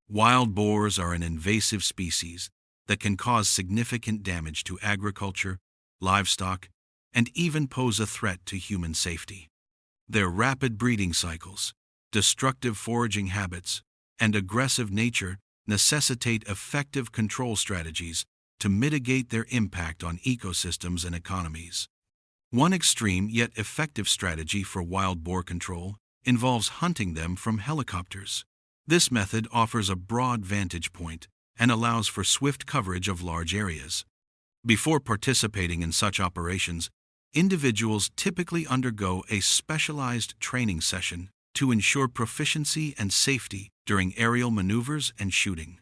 Wild boars are an invasive species that can cause significant damage to agriculture, livestock, and even pose a threat to human safety. Their rapid breeding cycles, destructive foraging habits, and aggressive nature necessitate effective control strategies to mitigate their impact on ecosystems and economies. One extreme yet effective strategy for wild boar control involves hunting them from helicopters. This method offers a broad vantage point and allows for swift coverage of large areas. Before participating in such operations, individuals typically undergo a specialized training session to ensure proficiency and safety during aerial maneuvers and shooting.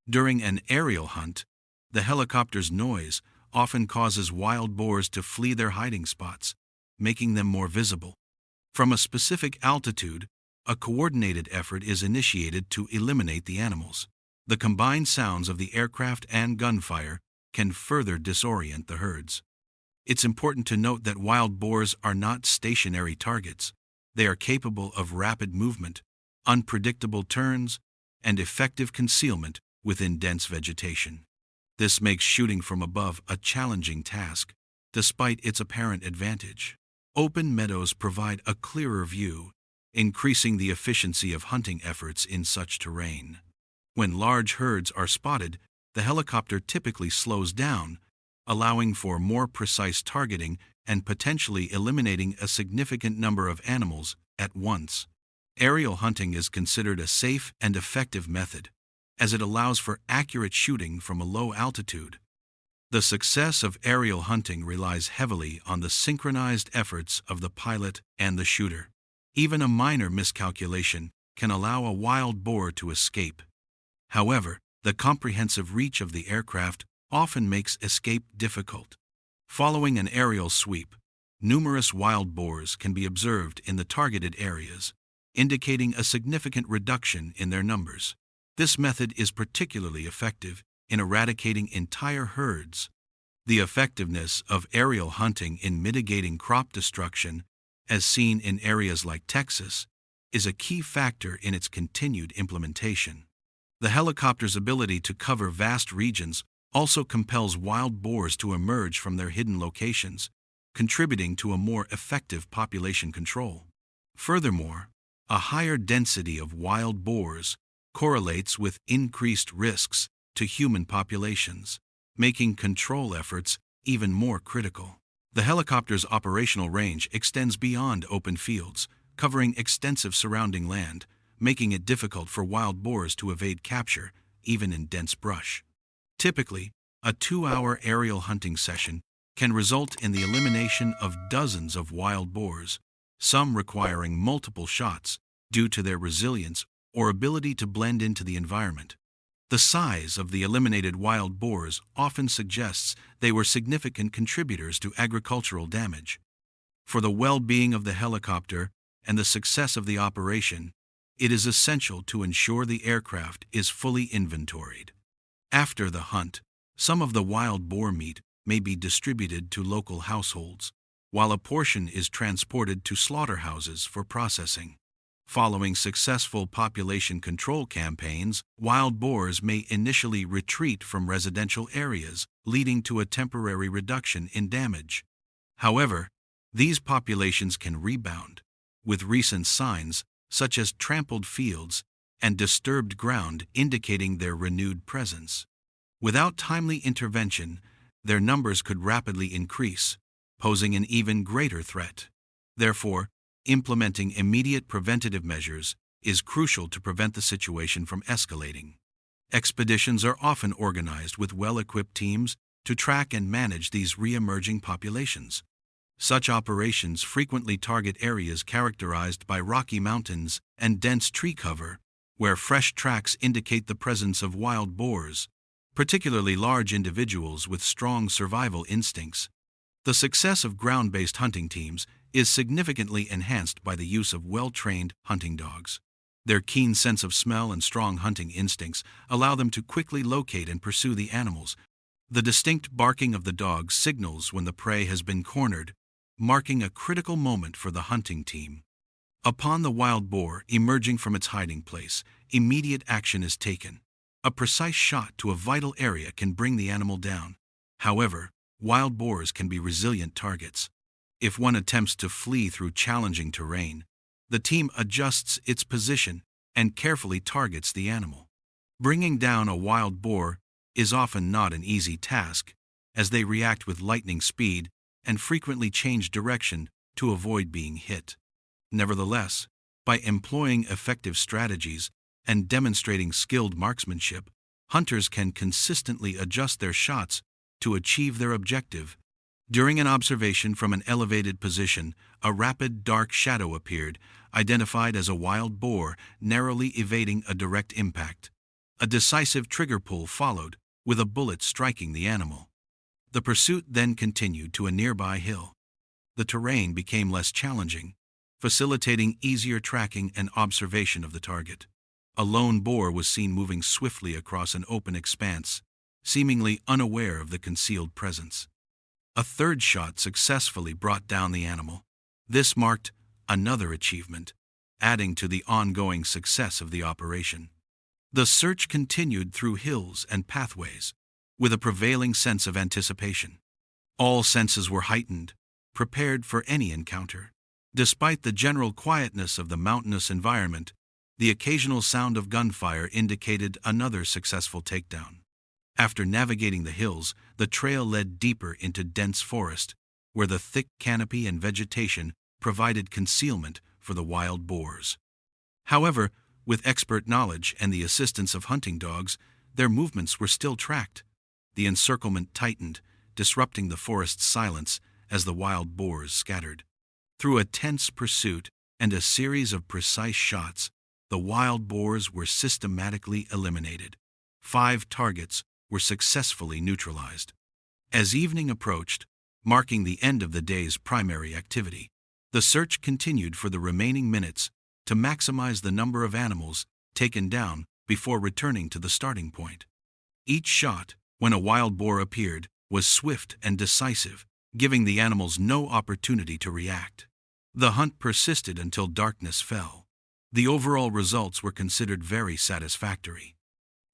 During an aerial hunt, the helicopter's noise often causes wild boars to flee their hiding spots, making them more visible. From a specific altitude, a coordinated effort is initiated to eliminate the animals. The combined sounds of the aircraft and gunfire can further disorient the herds. It's important to note that wild boars are not stationary targets. They are capable of rapid movement, unpredictable turns, and effective concealment within dense vegetation. This makes shooting from above a challenging task, despite its apparent advantage. Open meadows provide a clearer view, increasing the efficiency of hunting efforts in such terrain. When large herds are spotted, the helicopter typically slows down, allowing for more precise targeting and potentially eliminating a significant number of animals at once. Aerial hunting is considered a safe and effective method, as it allows for accurate shooting from a low altitude. The success of aerial hunting relies heavily on the synchronized efforts of the pilot and the shooter. Even a minor miscalculation can allow a wild boar to escape. However, the comprehensive reach of the aircraft often makes escape difficult. Following an aerial sweep, numerous wild boars can be observed in the targeted areas, indicating a significant reduction in their numbers. This method is particularly effective in eradicating entire herds. The effectiveness of aerial hunting in mitigating crop destruction, as seen in areas like Texas, is a key factor in its continued implementation. The helicopter's ability to cover vast regions also compels wild boars to emerge from their hidden locations, contributing to a more effective population control. Furthermore, a higher density of wild boars correlates with increased risks to human populations, making control efforts even more critical. The helicopter's operational range extends beyond open fields, covering extensive surrounding land, making it difficult for wild boars to evade capture, even in dense brush. Typically, a 2-hour aerial hunting session can result in the elimination of dozens of wild boars, some requiring multiple shots due to their resilience or ability to blend into the environment. The size of the eliminated wild boars often suggests they were significant contributors to agricultural damage. For the well-being of the helicopter and the success of the operation, it is essential to ensure the aircraft is fully inventoried. After the hunt, some of the wild boar meat may be distributed to local households, while a portion is transported to slaughterhouses for processing. Following successful population control campaigns, wild boars may initially retreat from residential areas, leading to a temporary reduction in damage. However, these populations can rebound, with recent signs such as trampled fields and disturbed ground indicating their renewed presence. Without timely intervention, their numbers could rapidly increase, posing an even greater threat. Therefore, implementing immediate preventative measures is crucial to prevent the situation from escalating. Expeditions are often organized with well-equipped teams to track and manage these re-emerging populations. Such operations frequently target areas characterized by rocky mountains and dense tree cover, where fresh tracks indicate the presence of wild boars, particularly large individuals with strong survival instincts. The success of ground-based hunting teams is significantly enhanced by the use of well-trained hunting dogs. Their keen sense of smell and strong hunting instincts allow them to quickly locate and pursue the animals. The distinct barking of the dog signals when the prey has been cornered, marking a critical moment for the hunting team. Upon the wild boar emerging from its hiding place, immediate action is taken. A precise shot to a vital area can bring the animal down. However, wild boars can be resilient targets. If one attempts to flee through challenging terrain, the team adjusts its position and carefully targets the animal. Bringing down a wild boar is often not an easy task, as they react with lightning speed and frequently change direction to avoid being hit. Nevertheless, by employing effective strategies and demonstrating skilled marksmanship, hunters can consistently adjust their shots to achieve their objective. During an observation from an elevated position, a rapid dark shadow appeared, identified as a wild boar narrowly evading a direct impact. A decisive trigger pull followed, with a bullet striking the animal. The pursuit then continued to a nearby hill. The terrain became less challenging, facilitating easier tracking and observation of the target. A lone boar was seen moving swiftly across an open expanse, seemingly unaware of the concealed presence. A third shot successfully brought down the animal. This marked another achievement, adding to the ongoing success of the operation. The search continued through hills and pathways, with a prevailing sense of anticipation. All senses were heightened, prepared for any encounter. Despite the general quietness of the mountainous environment, the occasional sound of gunfire indicated another successful takedown. After navigating the hills, the trail led deeper into dense forest, where the thick canopy and vegetation provided concealment for the wild boars. However, with expert knowledge and the assistance of hunting dogs, their movements were still tracked. The encirclement tightened, disrupting the forest's silence as the wild boars scattered. Through a tense pursuit and a series of precise shots, the wild boars were systematically eliminated. 5 targets were successfully neutralized. As evening approached, marking the end of the day's primary activity, the search continued for the remaining minutes to maximize the number of animals taken down before returning to the starting point. Each shot, when a wild boar appeared, was swift and decisive, giving the animals no opportunity to react. The hunt persisted until darkness fell. The overall results were considered very satisfactory.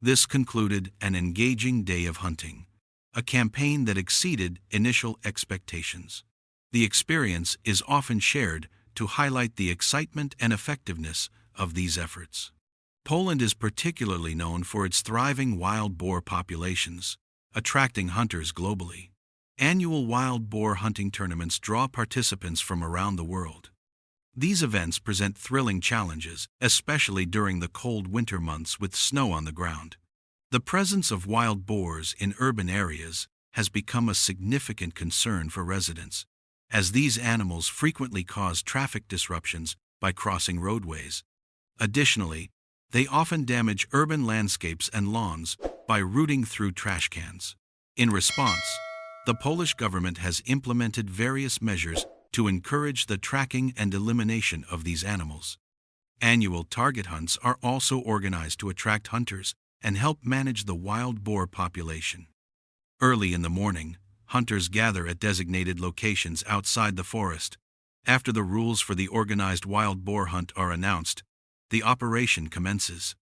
This concluded an engaging day of hunting, a campaign that exceeded initial expectations. The experience is often shared to highlight the excitement and effectiveness of these efforts. Poland is particularly known for its thriving wild boar populations, attracting hunters globally. Annual wild boar hunting tournaments draw participants from around the world. These events present thrilling challenges, especially during the cold winter months with snow on the ground. The presence of wild boars in urban areas has become a significant concern for residents, as these animals frequently cause traffic disruptions by crossing roadways. Additionally, they often damage urban landscapes and lawns by rooting through trash cans. In response, the Polish government has implemented various measures to encourage the tracking and elimination of these animals. Annual target hunts are also organized to attract hunters and help manage the wild boar population. Early in the morning, hunters gather at designated locations outside the forest. After the rules for the organized wild boar hunt are announced, the operation commences.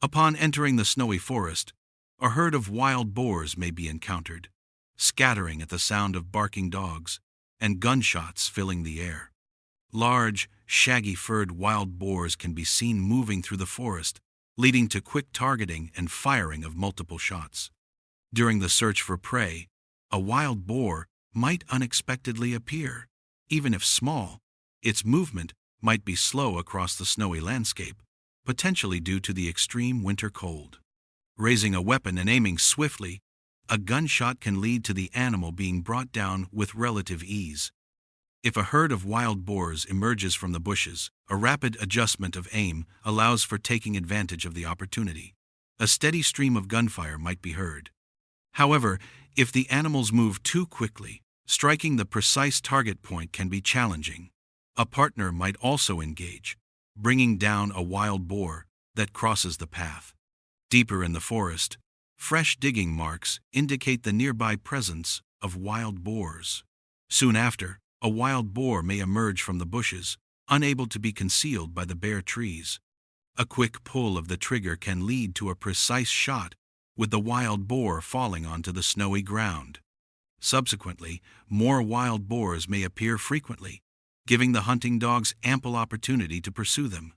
Upon entering the snowy forest, a herd of wild boars may be encountered, scattering at the sound of barking dogs and gunshots filling the air. Large, shaggy-furred wild boars can be seen moving through the forest, leading to quick targeting and firing of multiple shots. During the search for prey, a wild boar might unexpectedly appear. Even if small, its movement might be slow across the snowy landscape, potentially due to the extreme winter cold. Raising a weapon and aiming swiftly, a gunshot can lead to the animal being brought down with relative ease. If a herd of wild boars emerges from the bushes, a rapid adjustment of aim allows for taking advantage of the opportunity. A steady stream of gunfire might be heard. However, if the animals move too quickly, striking the precise target point can be challenging. A partner might also engage, bringing down a wild boar that crosses the path. Deeper in the forest, fresh digging marks indicate the nearby presence of wild boars. Soon after, a wild boar may emerge from the bushes, unable to be concealed by the bare trees. A quick pull of the trigger can lead to a precise shot, with the wild boar falling onto the snowy ground. Subsequently, more wild boars may appear frequently, giving the hunting dogs ample opportunity to pursue them.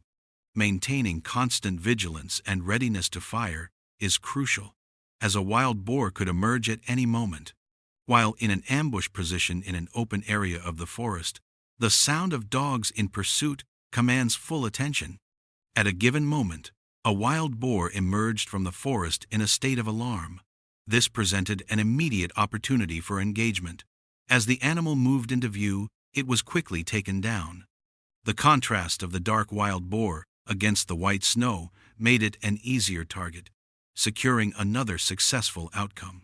Maintaining constant vigilance and readiness to fire is crucial, as a wild boar could emerge at any moment. While in an ambush position in an open area of the forest, the sound of dogs in pursuit commands full attention. At a given moment, a wild boar emerged from the forest in a state of alarm. This presented an immediate opportunity for engagement. As the animal moved into view, it was quickly taken down. The contrast of the dark wild boar against the white snow made it an easier target, securing another successful outcome.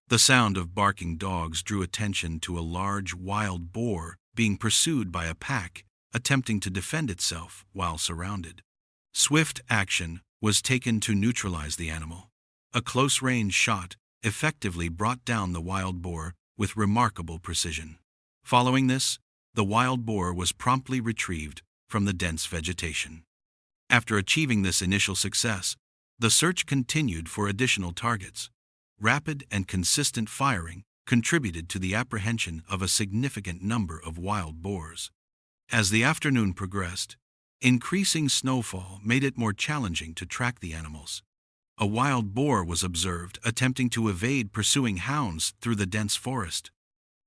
The sound of barking dogs drew attention to a large wild boar being pursued by a pack attempting to defend itself while surrounded. Swift action was taken to neutralize the animal. A close-range shot effectively brought down the wild boar with remarkable precision. Following this, the wild boar was promptly retrieved from the dense vegetation. After achieving this initial success, the search continued for additional targets. Rapid and consistent firing contributed to the apprehension of a significant number of wild boars. As the afternoon progressed, increasing snowfall made it more challenging to track the animals. A wild boar was observed attempting to evade pursuing hounds through the dense forest.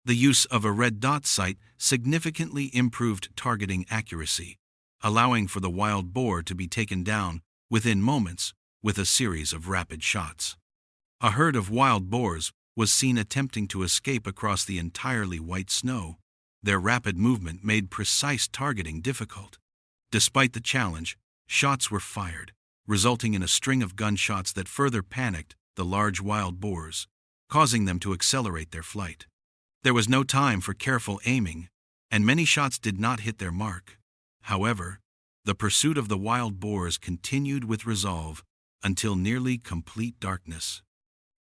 The use of a red dot sight significantly improved targeting accuracy, allowing for the wild boar to be taken down within moments with a series of rapid shots. A herd of wild boars was seen attempting to escape across the entirely white snow. Their rapid movement made precise targeting difficult. Despite the challenge, shots were fired, resulting in a string of gunshots that further panicked the large wild boars, causing them to accelerate their flight. There was no time for careful aiming, and many shots did not hit their mark. However, the pursuit of the wild boars continued with resolve until nearly complete darkness.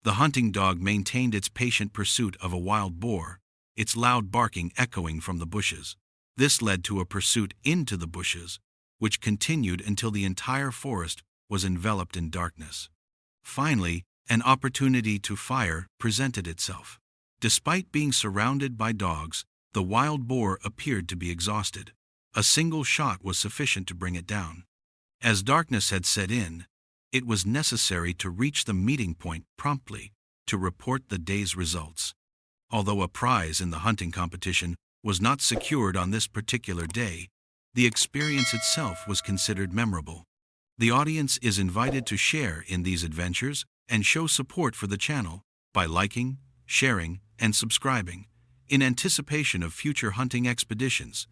The hunting dog maintained its patient pursuit of a wild boar, its loud barking echoing from the bushes. This led to a pursuit into the bushes, which continued until the entire forest was enveloped in darkness. Finally, an opportunity to fire presented itself. Despite being surrounded by dogs, the wild boar appeared to be exhausted. A single shot was sufficient to bring it down. As darkness had set in, it was necessary to reach the meeting point promptly to report the day's results. Although a prize in the hunting competition was not secured on this particular day, the experience itself was considered memorable. The audience is invited to share in these adventures and show support for the channel by liking, sharing, and subscribing in anticipation of future hunting expeditions.